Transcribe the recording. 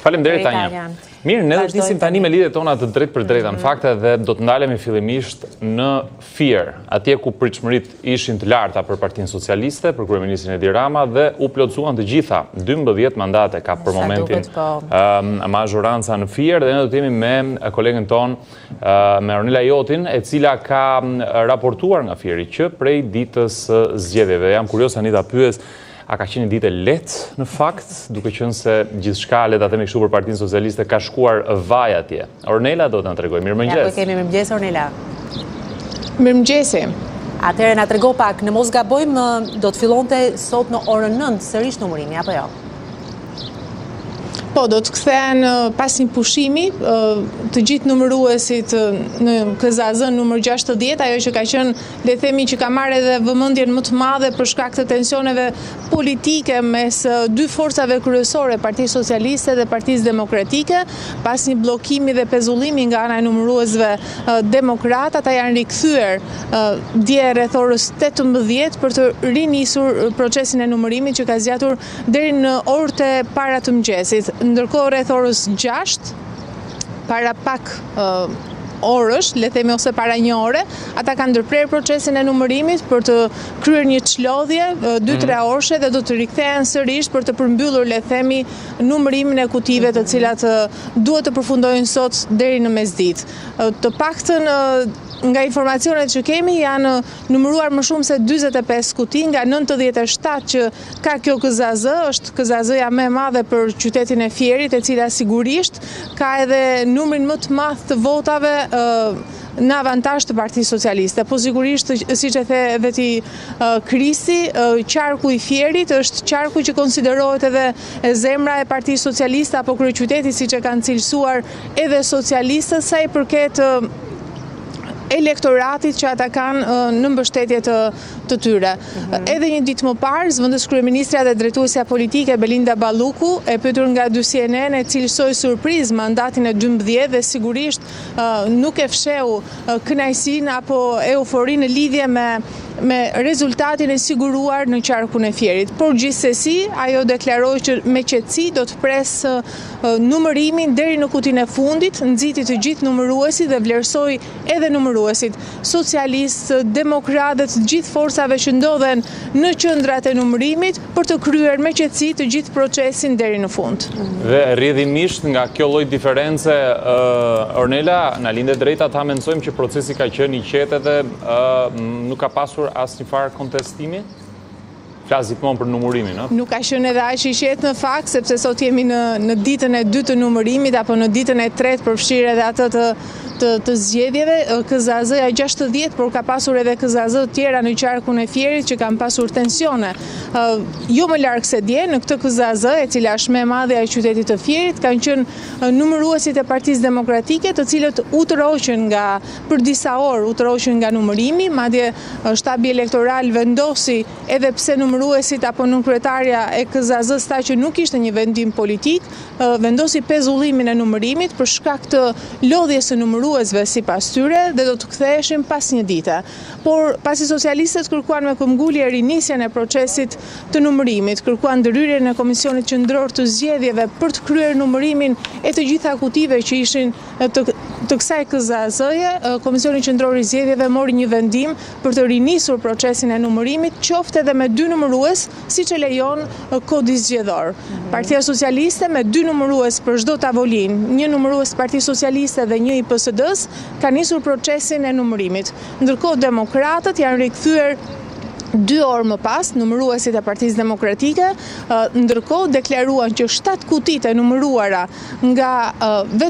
Faleminderit Tanja. Mirë, ne do të nisim tani me lidhjet tona të drejtë për drejta. Në fakt edhe do të ndalemi fillimisht në Fier, atje ku pritshmëritë ishin të larta për Partinë Socialiste, për kryeministrin Edi Rama dhe u plotësuan të gjitha. 12 mandate ka për momentin mazhoranca në Fier dhe ne do të jemi me kolegen ton, me Ornela Jotin, e cila ka raportuar nga Fieri që prej ditës zgjedhjeve. Jam kurioz tani ta pyes, a ka qenë ditë lehtë në fakt, duke qenë se gjithçka le ta themi kështu për Partinë Socialiste ka shkuar vaj atje. Ornela do të na tregoj. Mirëmëngjes. Ja, po kemi mirëmëngjes Ornela. Mirëmëngjes. Atëherë na trego pak, në mos gabojmë, do të fillonte sot në orën 9 sërish numërimi apo jo? Po, do të kthehen pas një pushimi të gjithë numëruesit në KZAZ numër 60, ajo që ka qenë, le themi që ka marrë edhe vëmendjen më të madhe për shkak të tensioneve politike mes dy forcave kryesore, Partisë Socialiste dhe Partisë Demokratike, pas një bllokimi dhe pezullimi nga ana e numëruesve demokrat, ata janë rikthyer dje rreth orës 18 për të rinisur procesin e numërimit që ka zgjatur deri në orët e para të mëngjesit. Ndërkohë rreth orës 6, para pak orësh, le themi ose para një ore, ata kanë ndërprer procesin e numërimit për të kryer një çlodhje 2-3 orëshe dhe do të rikthehen sërish për të përmbyllur, le themi, numërimin e kutive të cilat duhet të përfundojnë sot deri në mesditë. Të paktën nga informacionet që kemi janë numëruar më shumë se 45 kuti nga 97 që ka kjo KZAZ, është KZAZ-ja më e madhe për qytetin e Fierit, e cila sigurisht ka edhe numrin më të madh të votave në avantazh të Partisë Socialiste. Po sigurisht, siç e the edhe ti Krisi, qarku i Fierit është qarku që konsiderohet edhe zemra e Partisë Socialiste apo kryeqyteti, siç e kanë cilësuar edhe socialistët sa i përket elektoratit që ata kanë në mbështetje të tyre. Edhe një ditë më parë, zëvendës kryeministra dhe drejtuesja politike Belinda Balluku e pyetur nga CNN e cilësoi surprizë mandatin e 12 dhe sigurisht nuk e fsheu kënaqësinë apo euforinë në lidhje me rezultatin e siguruar në qarkun e Fierit. Por gjithsesi, ajo deklaroi që me qetësi do të presë numërimin deri në kutinë e fundit, nxiti të gjithë numëruesit dhe vlerësoi edhe numëruesit socialistë, demokratë, të gjithë forcave që ndodhen në qendrat e numërimit për të kryer me qetësi të gjithë procesin deri në fund. Dhe rrjedhimisht nga kjo lloj diference, Ornela, na lindet drejta ta mendsojmë që procesi ka qenë i qetë dhe nuk ka pasur asnjë farë kontestimi? Flas gjithmonë për numërimin, no? Nuk ka qenë edhe aq i qetë në fakt, sepse sot jemi në ditën e 2 të numërimit apo në ditën e 3 përfshirë edhe atë të zgjedhjeve. KZAZ-ja 60, por ka pasur edhe KZAZ tjera në qarkun e Fierit që kanë pasur tensione. Jo më larg se dje, në këtë KZAZ, e cila është më e madhe e qytetit të Fierit, kanë qenë numëruesit e Partisë Demokratike, të cilët u tërhoqën për disa orë, u tërhoqën nga numërimi, madje shtabi elektoral vendosi edhe pse numëruesit apo nënkryetaria e KZAZ-s tha që nuk ishte një vendim politik, vendosi pezullimin e numërimit për shkak të lodhjes së numëruesve sipas tyre dhe do të ktheheshin pas një dite. Por pasi socialistët kërkuan me këmbgulje rinisjen e procesit të numërimit, kërkuan ndërhyrjen e Komisionit Qendror të Zgjedhjeve për të kryer numërimin e të gjitha kutive që ishin të kësaj KZAZ-je, Komisioni Qendror i Zgjedhjeve mori një vendim për të rinisur procesin e numërimit, qoftë edhe me 2 numërues, siç e lejon kodi zgjedhor. Partia Socialiste me 2 numërues për çdo tavolinë, një numërues Partisë Socialiste dhe një i PSD-s, ka nisur procesin e numërimit. Ndërkohë demokratët janë rikthyer 2 orë më pas, numëruesit e Partisë Demokratike, ndërkohë deklaruan që 7 kutit e numëruara nga